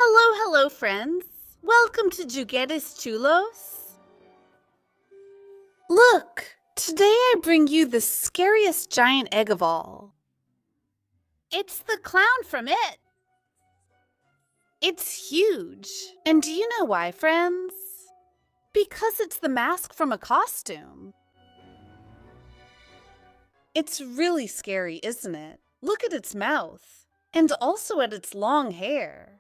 Hello, friends. Welcome to Juguetes Chulos. Look, today I bring you the scariest giant egg of all. It's the clown from It. It's huge. And do you know why, friends? Because it's the mask from a costume. It's really scary, isn't it? Look at its mouth, and also at its long hair.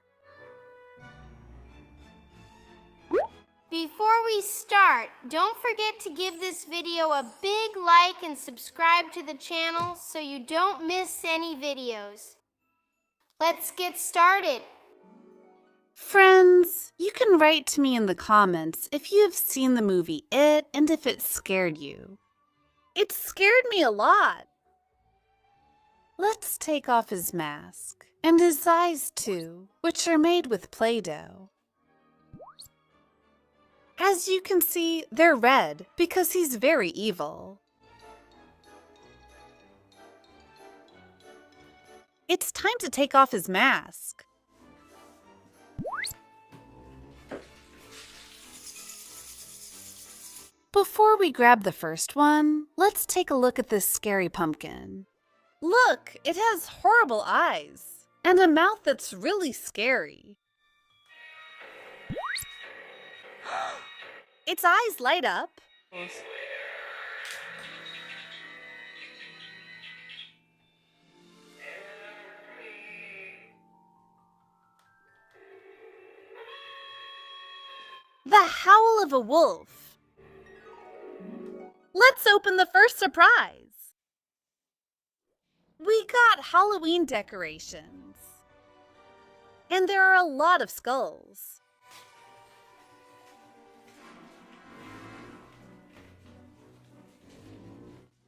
Before we start, don't forget to give this video a big like and subscribe to the channel so you don't miss any videos. Let's get started. Friends, you can write to me in the comments if you have seen the movie It and if it scared you. It scared me a lot. Let's take off his mask, and his eyes too, which are made with Play-Doh. As you can see, they're red because he's very evil. It's time to take off his mask. Before we grab the first one, let's take a look at this scary pumpkin. Look, it has horrible eyes and a mouth that's really scary. Its eyes light up. The howl of a wolf. Let's open the first surprise. We got Halloween decorations. And there are a lot of skulls.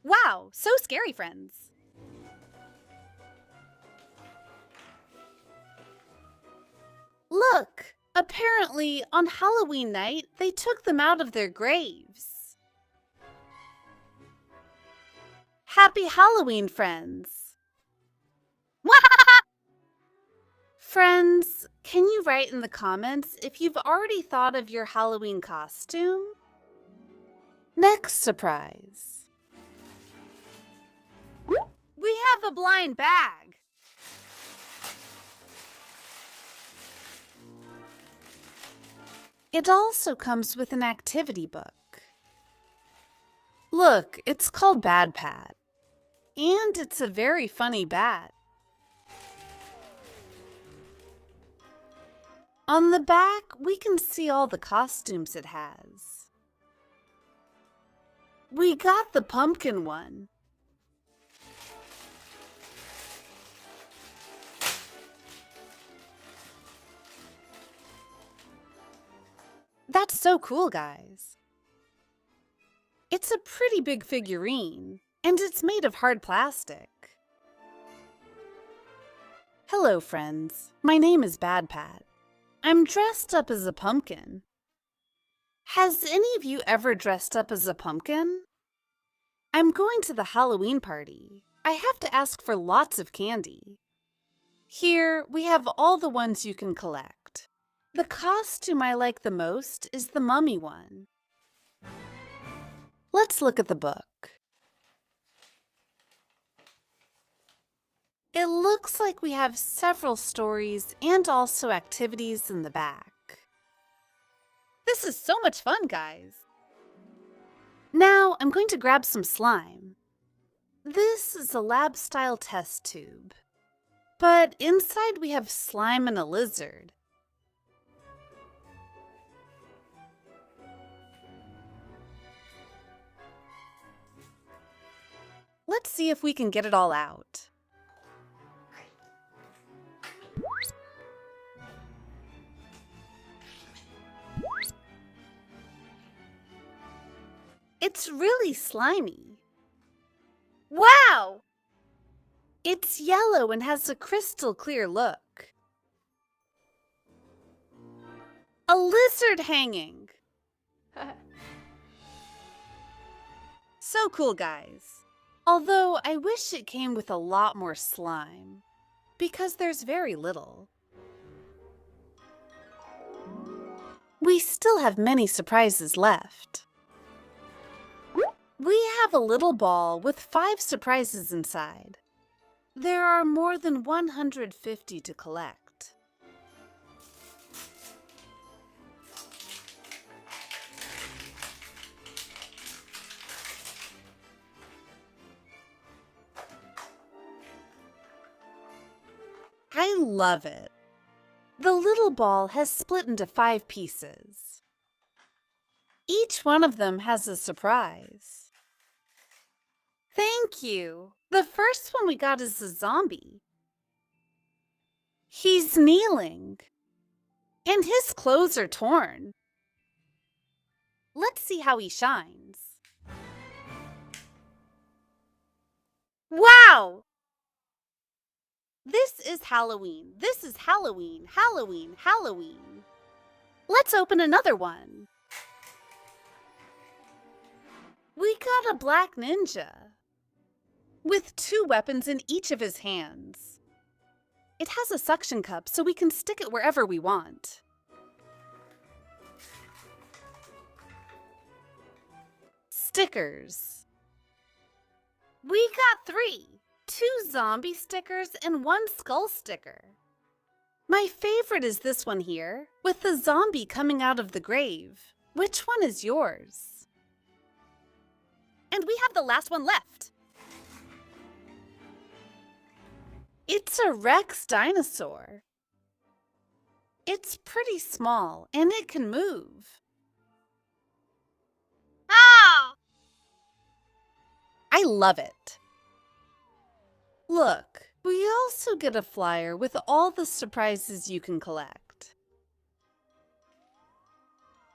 Wow, so scary, friends. Look, apparently on Halloween night, they took them out of their graves. Happy Halloween, friends. Friends, can you write in the comments if you've already thought of your Halloween costume? Next surprise. We have a blind bag. It also comes with an activity book. Look, it's called Bad Pat. And it's a very funny bat. On the back, we can see all the costumes it has. We got the pumpkin one. That's so cool, guys. It's a pretty big figurine, and it's made of hard plastic. Hello, friends. My name is Bad Pat. I'm dressed up as a pumpkin. Has any of you ever dressed up as a pumpkin? I'm going to the Halloween party. I have to ask for lots of candy. Here, we have all the ones you can collect. The costume I like the most is the mummy one. Let's look at the book. It looks like we have several stories and also activities in the back. This is so much fun, guys. Now I'm going to grab some slime. This is a lab-style test tube. But inside we have slime and a lizard. Let's see if we can get it all out. It's really slimy. Wow! It's yellow and has a crystal clear look. A lizard hanging. So cool, guys. Although I wish it came with a lot more slime, because there's very little. We still have many surprises left. We have a little ball with 5 surprises inside. There are more than 150 to collect. I love it. The little ball has split into 5 pieces. Each one of them has a surprise. Thank you. The first one we got is a zombie. He's kneeling, and his clothes are torn. Let's see how he shines. Wow! This is Halloween. This is Halloween, Halloween, Halloween. Let's open another one. We got a black ninja with 2 weapons in each of his hands. It has a suction cup so we can stick it wherever we want. Stickers. We got 3. 2 zombie stickers and 1 skull sticker. My favorite is this one here, with the zombie coming out of the grave. Which one is yours? And we have the last one left. It's a Rex dinosaur. It's pretty small and it can move. Ah! I love it. Look, we also get a flyer with all the surprises you can collect.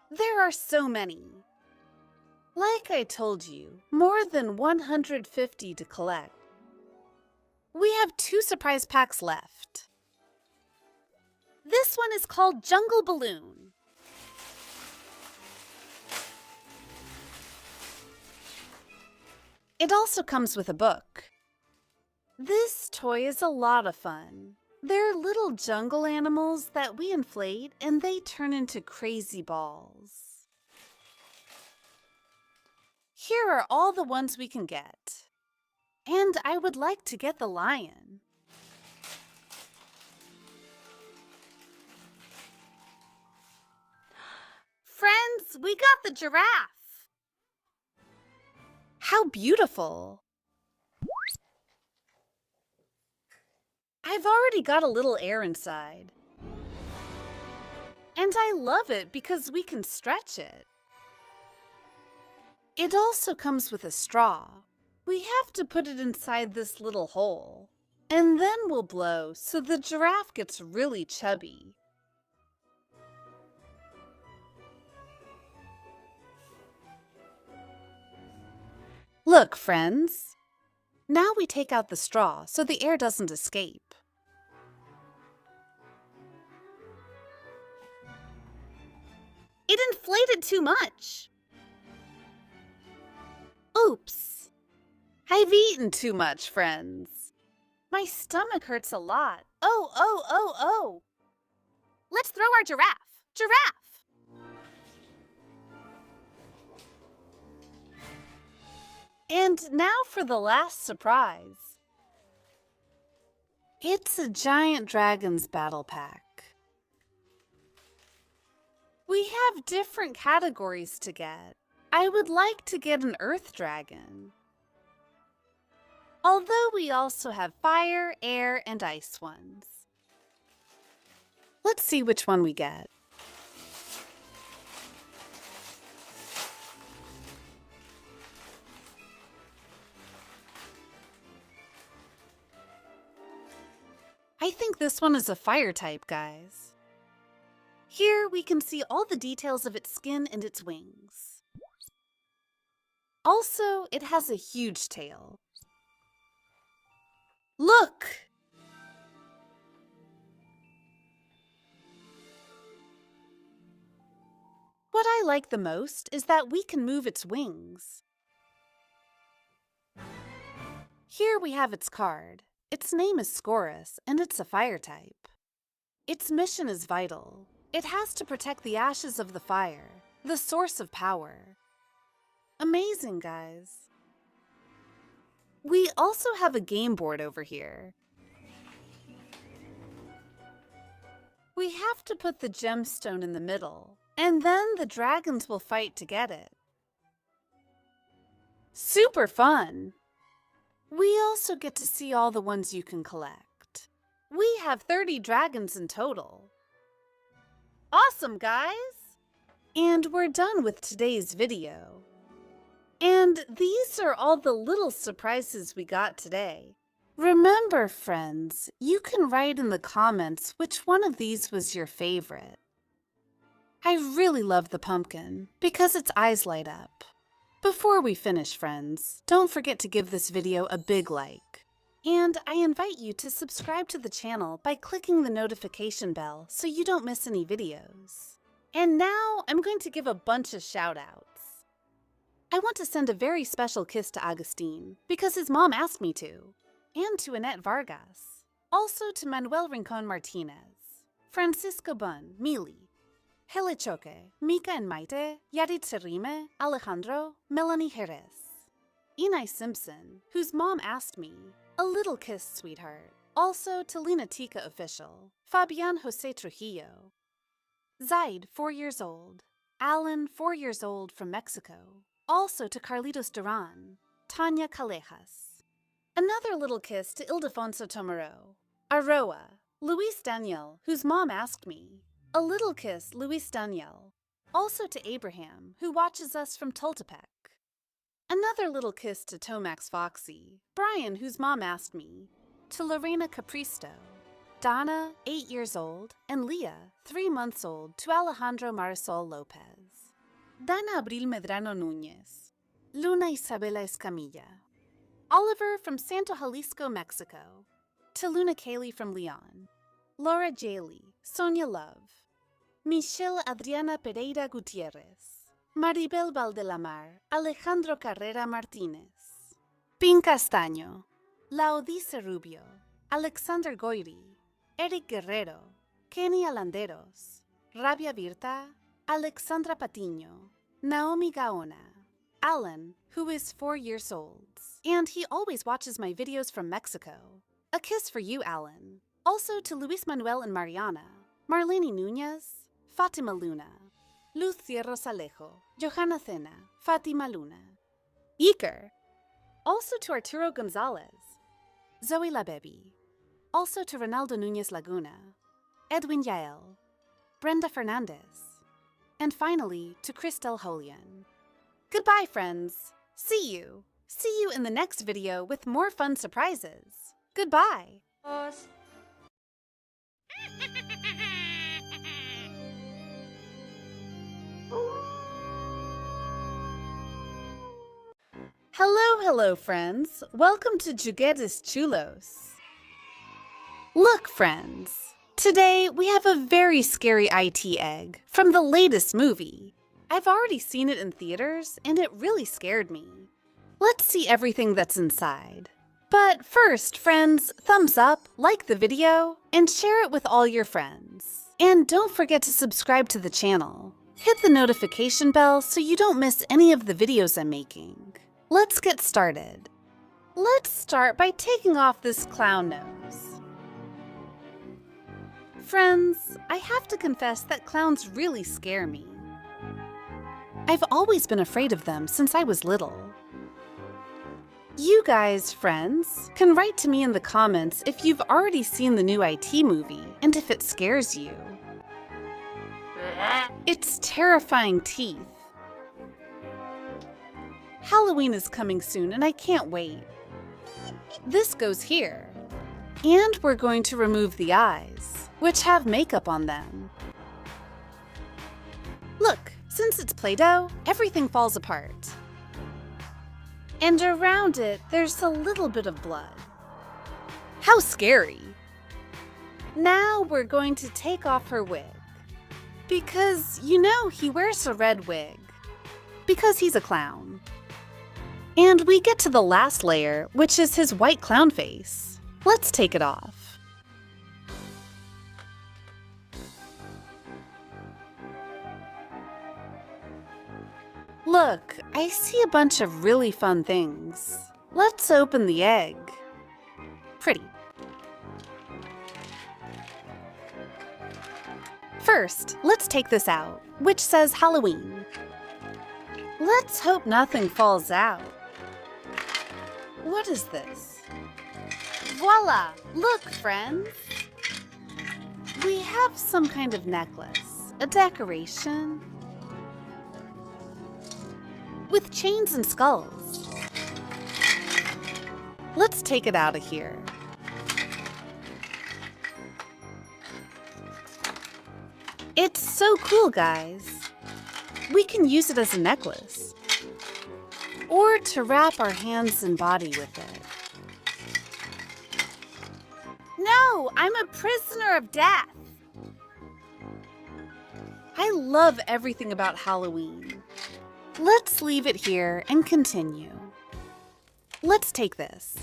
There are so many. Like I told you, more than 150 to collect. We have 2 surprise packs left. This one is called Jungle Balloon. It also comes with a book. This toy is a lot of fun. They're little jungle animals that we inflate and they turn into crazy balls. Here are all the ones we can get. And I would like to get the lion. Friends, we got the giraffe. How beautiful. I've already got a little air inside. And I love it because we can stretch it. It also comes with a straw. We have to put it inside this little hole. And then we'll blow so the giraffe gets really chubby. Look, friends. Now we take out the straw so the air doesn't escape. It inflated too much. Oops. I've eaten too much, friends. My stomach hurts a lot. Oh. Let's throw our giraffe. Giraffe! And now for the last surprise. It's a giant dragon's battle pack. We have different categories to get. I would like to get an earth dragon. Although we also have fire, air, and ice ones. Let's see which one we get. I think this one is a fire type, guys. Here we can see all the details of its skin and its wings. Also, it has a huge tail. Look! What I like the most is that we can move its wings. Here we have its card. Its name is Scorus, and it's a fire type. Its mission is vital. It has to protect the ashes of the fire, the source of power. Amazing, guys. We also have a game board over here. We have to put the gemstone in the middle, and then the dragons will fight to get it. Super fun! We also get to see all the ones you can collect. We have 30 dragons in total. Awesome, guys! And we're done with today's video. And these are all the little surprises we got today. Remember, friends, you can write in the comments which one of these was your favorite. I really love the pumpkin because its eyes light up. Before we finish, friends, don't forget to give this video a big like. And I invite you to subscribe to the channel by clicking the notification bell so you don't miss any videos. And now I'm going to give a bunch of shout-outs. I want to send a very special kiss to Agustin because his mom asked me to, and to Annette Vargas, also to Manuel Rincon Martinez, Francisco Bun, Mili, Hele Choque, Mika and Maite, Yarit Serime, Alejandro, Melanie Jerez, Inai Simpson, whose mom asked me, a little kiss, sweetheart, also to Lina Tika Official, Fabian Jose Trujillo, Zaid, 4 years old, Alan, 4 years old from Mexico, also to Carlitos Duran, Tanya Calejas. Another little kiss to Ildefonso Tomaro, Aroa, Luis Daniel, whose mom asked me. A little kiss, Luis Daniel. Also to Abraham, who watches us from Tultepec. Another little kiss to Tomax Foxy, Brian, whose mom asked me. To Lorena Capristo, Donna, 8 years old, and Leah, 3 months old, to Alejandro Marisol Lopez. Dana Abril Medrano Núñez, Luna Isabela Escamilla. Oliver from Santo Jalisco, Mexico. To Luna Kaylee from Leon. Laura Jaley, Sonia Love. Michelle Adriana Pereira Gutierrez. Maribel Valdelamar, Alejandro Carrera Martinez. Pin Castaño. Laodice Rubio. Alexander Goyri. Eric Guerrero. Kenny Alanderos. Rabia Virta. Alexandra Patiño. Naomi Gaona. Alan, who is 4 years old, and he always watches my videos from Mexico. A kiss for you, Alan. Also to Luis Manuel and Mariana, Marlene Núñez, Fatima Luna, Luz Cierros Alejo, Johanna Cena, Fatima Luna. Iker. Also to Arturo Gonzalez, Zoe La Baby. Also to Ronaldo Núñez Laguna, Edwin Yael, Brenda Fernandez. And finally, to Cristel Holian. Goodbye, friends. See you. See you in the next video with more fun surprises. Goodbye. Hello, friends. Welcome to Juguetes Chulos. Look, friends. Today, we have a very scary IT egg from the latest movie. I've already seen it in theaters, and it really scared me. Let's see everything that's inside. But first, friends, thumbs up, like the video, and share it with all your friends. And don't forget to subscribe to the channel. Hit the notification bell so you don't miss any of the videos I'm making. Let's get started. Let's start by taking off this clown nose. Friends, I have to confess that clowns really scare me. I've always been afraid of them since I was little. You guys, friends, can write to me in the comments if you've already seen the new IT movie and if it scares you. Its terrifying teeth. Halloween is coming soon and I can't wait. This goes here. And we're going to remove the eyes, which have makeup on them. Look, since it's Play-Doh, everything falls apart. And around it, there's a little bit of blood. How scary! Now we're going to take off her wig. Because, you know, he wears a red wig. Because he's a clown. And we get to the last layer, which is his white clown face. Let's take it off. Look, I see a bunch of really fun things. Let's open the egg. Pretty. First, let's take this out, which says Halloween. Let's hope nothing falls out. What is this? Voila! Look, friends! We have some kind of necklace, a decoration, with chains and skulls. Let's take it out of here. It's so cool, guys. We can use it as a necklace, or to wrap our hands and body with it. No, I'm a prisoner of death. I love everything about Halloween. Let's leave it here and continue. Let's take this.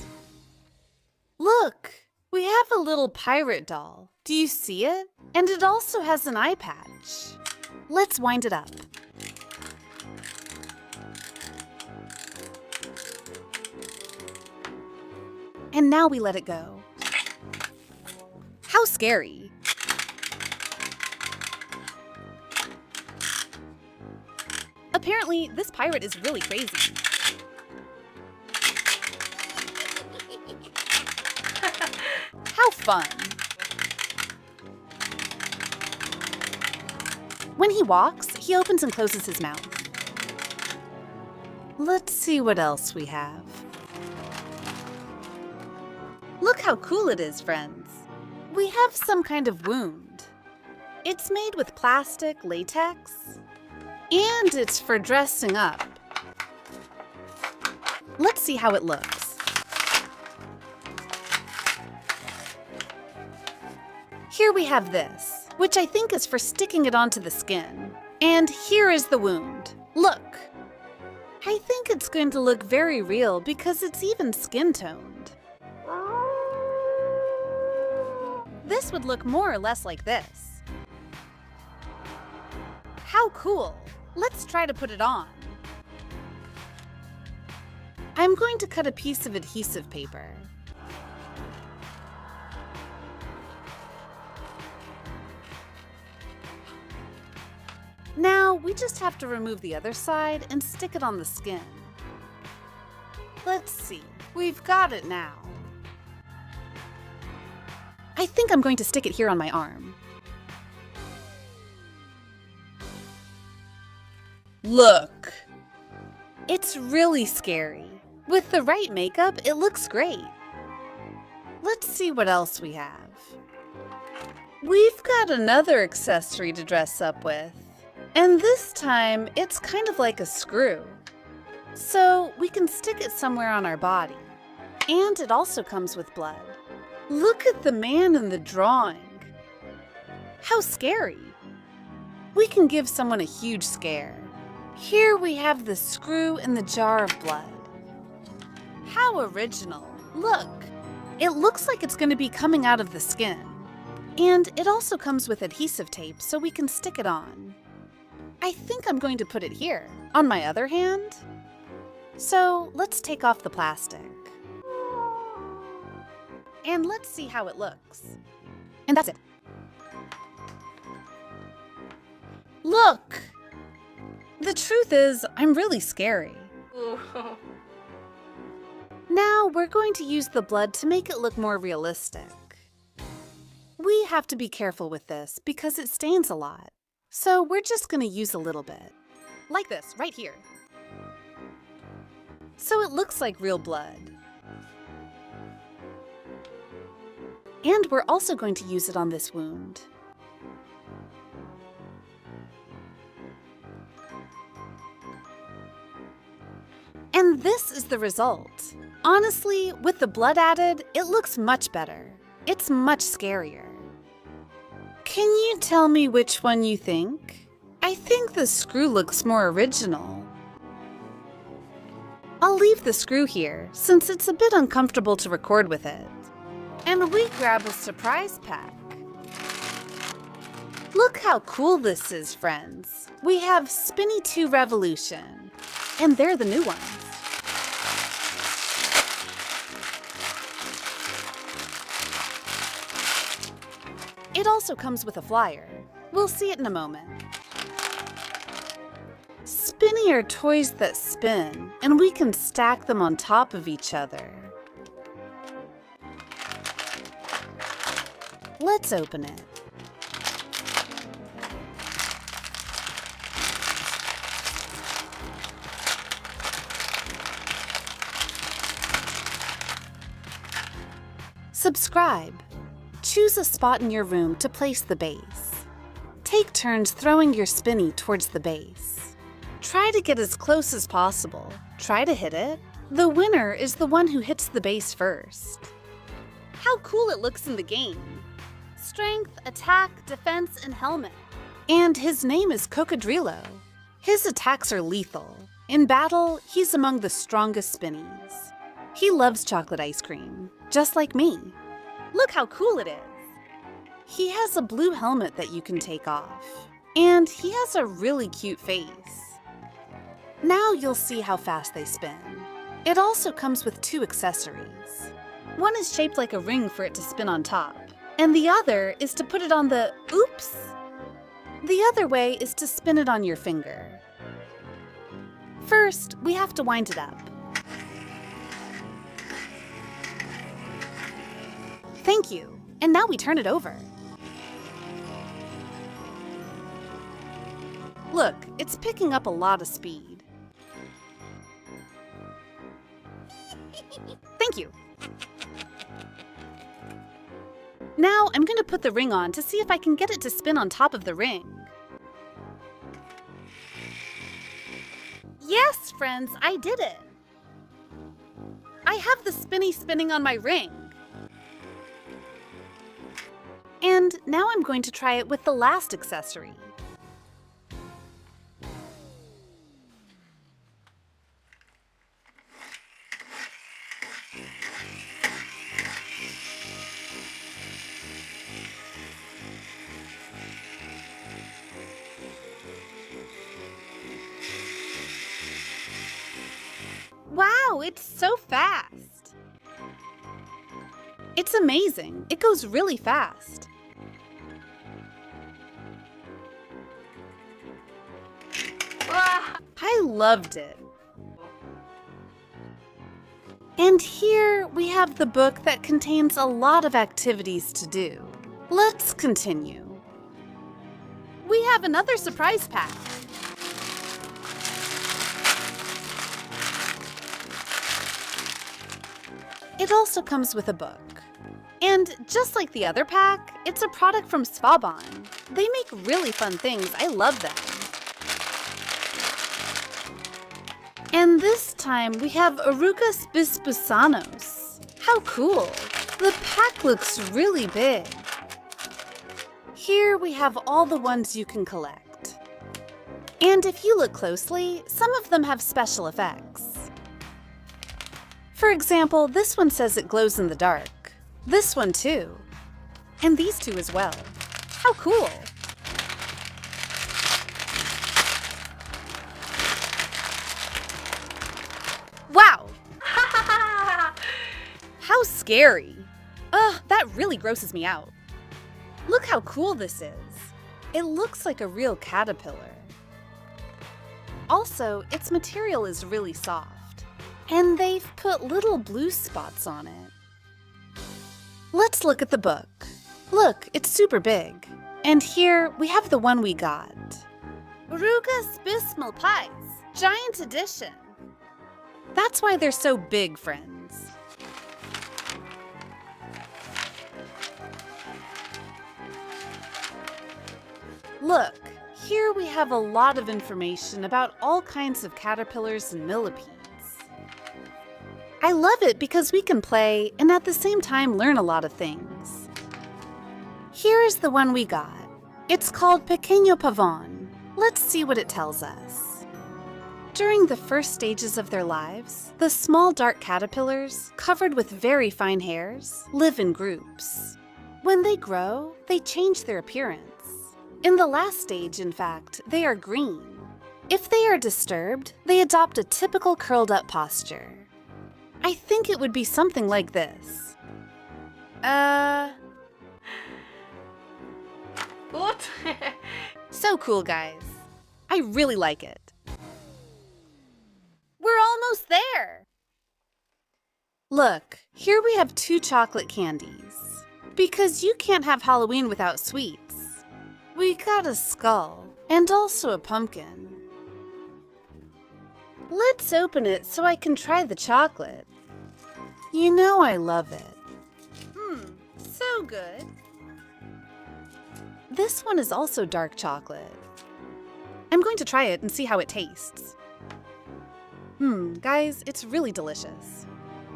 Look, we have a little pirate doll. Do you see it? And it also has an eye patch. Let's wind it up. And now we let it go. How scary. Apparently, this pirate is really crazy. How fun. When he walks, he opens and closes his mouth. Let's see what else we have. Look how cool it is, friends. We have some kind of wound. It's made with plastic, latex, and it's for dressing up. Let's see how it looks. Here we have this, which I think is for sticking it onto the skin. And here is the wound. Look. I think it's going to look very real because it's even skin toned. This would look more or less like this. How cool! Let's try to put it on. I'm going to cut a piece of adhesive paper. Now, we just have to remove the other side and stick it on the skin. Let's see. We've got it now. I think I'm going to stick it here on my arm. Look! It's really scary. With the right makeup, it looks great. Let's see what else we have. We've got another accessory to dress up with. And this time, it's kind of like a screw. So we can stick it somewhere on our body. And it also comes with blood. Look at the man in the drawing. How scary. We can give someone a huge scare. Here we have the screw in the jar of blood. How original. Look. It looks like it's going to be coming out of the skin. And it also comes with adhesive tape so we can stick it on. I think I'm going to put it here, on my other hand. So let's take off the plastic. And let's see how it looks. And that's it. Look! The truth is, I'm really scary. Now we're going to use the blood to make it look more realistic. We have to be careful with this because it stains a lot. So we're just going to use a little bit. Like this, right here. So it looks like real blood. And we're also going to use it on this wound. And this is the result. Honestly, with the blood added, it looks much better. It's much scarier. Can you tell me which one you think? I think the screw looks more original. I'll leave the screw here, since it's a bit uncomfortable to record with it. And we grab a surprise pack. Look how cool this is, friends. We have Spinny 2 Revolution, And they're the new ones. It also comes with a flyer. We'll see it in a moment. Spinny are toys that spin, and we can stack them on top of each other. Let's open it. Subscribe. Choose a spot in your room to place the base. Take turns throwing your spinny towards the base. Try to get as close as possible. Try to hit it. The winner is the one who hits the base first. How cool it looks in the game. Strength, attack, defense, and helmet. And his name is Cocodrilo. His attacks are lethal. In battle, he's among the strongest spinnies. He loves chocolate ice cream, just like me. Look how cool it is. He has a blue helmet that you can take off. And he has a really cute face. Now you'll see how fast they spin. It also comes with 2 accessories. One is shaped like a ring for it to spin on top, and the other is to put it on the oops. The other way is to spin it on your finger. First, we have to wind it up. Thank you. And now we turn it over. Look, it's picking up a lot of speed. Thank you. Now I'm going to put the ring on to see if I can get it to spin on top of the ring. Yes, friends, I did it. I have the spinny spinning on my ring. And now I'm going to try it with the last accessory. Wow, it's so fast! It's amazing. It goes really fast. I loved it. And here we have the book that contains a lot of activities to do. Let's continue. We have another surprise pack. It also comes with a book. And just like the other pack, it's a product from Svabon. They make really fun things. I love them. And this time we have Orugas bisbusanos. How cool! The pack looks really big. Here we have all the ones you can collect. And if you look closely, some of them have special effects. For example, this one says it glows in the dark. This one too. And these two as well. How cool! Wow! How scary! Ugh, that really grosses me out. Look how cool this is. It looks like a real caterpillar. Also, its material is really soft. And they've put little blue spots on it. Let's look at the book. Look, it's super big. And here we have the one we got. Orugas bismalpies, Giant Edition. That's why they're so big, friends. Look, here we have a lot of information about all kinds of caterpillars and millipedes. I love it because we can play and at the same time learn a lot of things. Here is the one we got. It's called Pequeño Pavón. Let's see what it tells us. During the first stages of their lives, the small dark caterpillars, covered with very fine hairs, live in groups. When they grow, they change their appearance. In the last stage, in fact, they are green. If they are disturbed, they adopt a typical curled-up posture. I think it would be something like this. What? So cool, guys. I really like it. We're almost there! Look, here we have 2 chocolate candies. Because you can't have Halloween without sweets. We got a skull, and also a pumpkin. Let's open it so I can try the chocolate. You know I love it. So good. This one is also dark chocolate. I'm going to try it and see how it tastes. Guys, it's really delicious.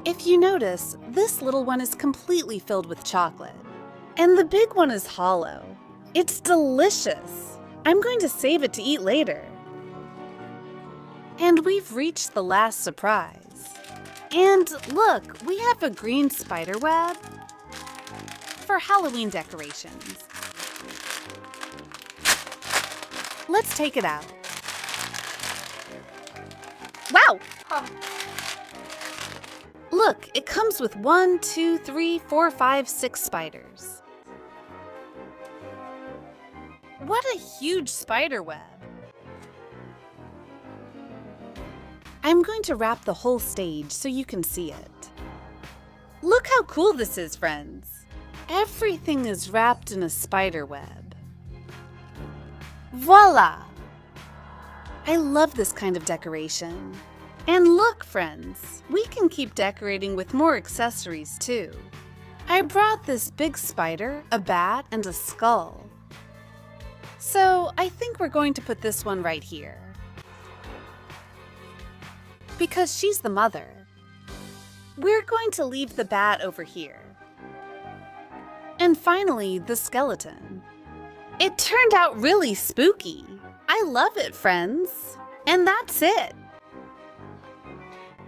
If you notice, this little one is completely filled with chocolate. And the big one is hollow. It's delicious. I'm going to save it to eat later. And we've reached the last surprise. And look, we have a green spider web for Halloween decorations. Let's take it out. Wow! Look, it comes with 1, 2, 3, 4, 5, 6 spiders. What a huge spider web! I'm going to wrap the whole stage so you can see it. Look how cool this is, friends! Everything is wrapped in a spider web. Voila! I love this kind of decoration. And look, friends, we can keep decorating with more accessories too. I brought this big spider, a bat, and a skull. So I think we're going to put this one right here. Because she's the mother. We're going to leave the bat over here. And finally, the skeleton. It turned out really spooky. I love it, friends. And that's it.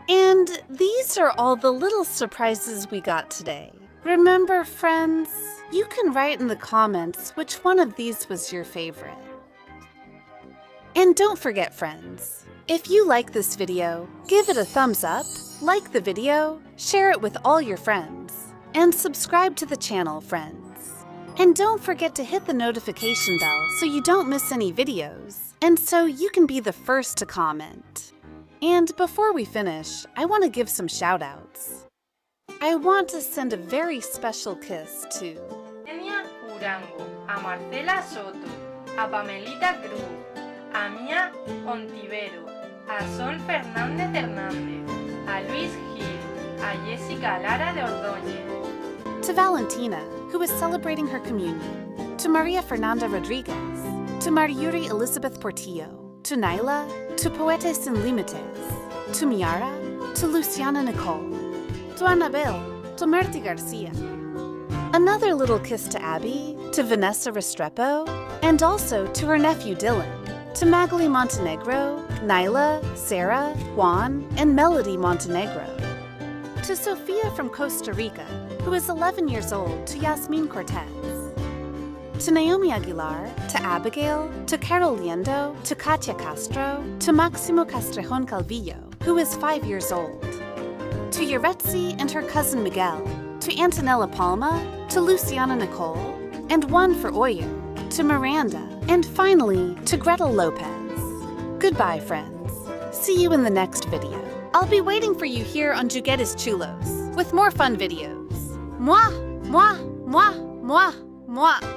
And these are all the little surprises we got today. Remember, friends, you can write in the comments which one of these was your favorite. And don't forget, friends, if you like this video, give it a thumbs up, like the video, share it with all your friends, and subscribe to the channel, friends. And don't forget to hit the notification bell so you don't miss any videos, and so you can be the first to comment. And before we finish, I want to give some shout-outs. I want to send a very special kiss to Enia Urango, a Marcela Soto, a Pamelita Cruz, a Mia Ontivero, a Sol Fernández Hernández, a Luis Gil, a Jessica Lara de Ordóñez. To Valentina, who is celebrating her communion, to Maria Fernanda Rodriguez, to Mariuri Elizabeth Portillo, to Naila, to Poetes Sin Límites, to Miara, to Luciana Nicole, to Annabelle, to Merti Garcia. Another little kiss to Abby, to Vanessa Restrepo, and also to her nephew Dylan, to Magali Montenegro, Naila, Sarah, Juan, and Melody Montenegro. To Sofia from Costa Rica, who is 11 years old, to Yasmin Cortez. To Naomi Aguilar, to Abigail, to Carol Liendo, to Katia Castro, to Maximo Castrejon Calvillo, who is 5 years old. To Yaretsi and her cousin Miguel, to Antonella Palma, to Luciana Nicole, and one for Oyer, to Miranda, and finally to Gretel Lopez. Goodbye, friends. See you in the next video. I'll be waiting for you here on Juguetes Chulos with more fun videos. Mwah, mwah, mwah, mwah, mwah.